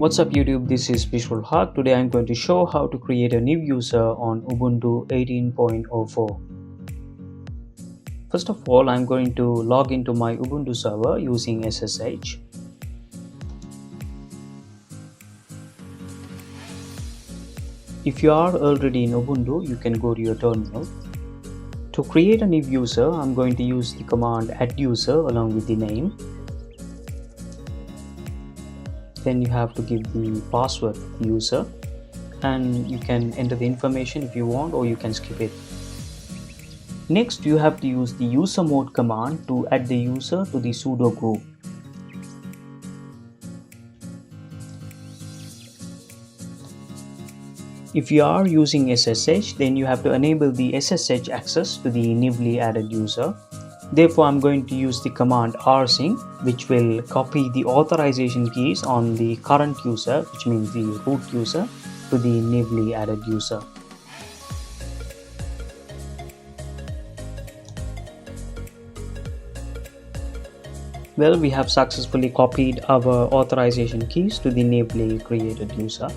What's up YouTube, this is Peaceful Heart. Today I'm going to show how to create a new user on Ubuntu 18.04. First of all, I'm going to log into my Ubuntu server using SSH. If you are already in Ubuntu, you can go to your terminal. To create a new user, I'm going to use the command @user along with the name. Then you have to give the password user, and you can enter the information if you want, or you can skip it. Next, you have to use the user mode command to add the user to the sudo group. If you are using SSH, then you have to enable the SSH access to the newly added user. Therefore, I'm going to use the command rsync, which will copy the authorization keys on the current user, which means the root user, to the newly added user. Well, we have successfully copied our authorization keys to the newly created user.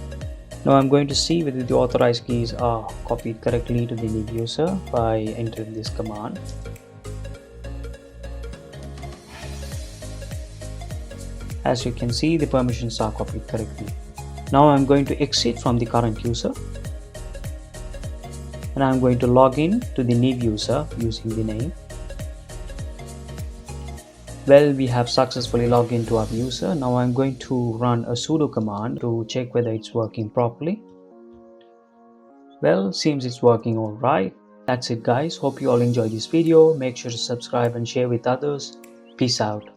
Now I'm going to see whether the authorized keys are copied correctly to the new user by entering this command. As you can see, the permissions are copied correctly. Now I'm going to exit from the current user, and I'm going to log in to the new user using the name. Well, we have successfully logged into our user. Now I'm going to run a sudo command to check whether it's working properly. Well, seems it's working all right. That's it guys. Hope you all enjoyed this video. Make sure to subscribe and share with others. Peace out.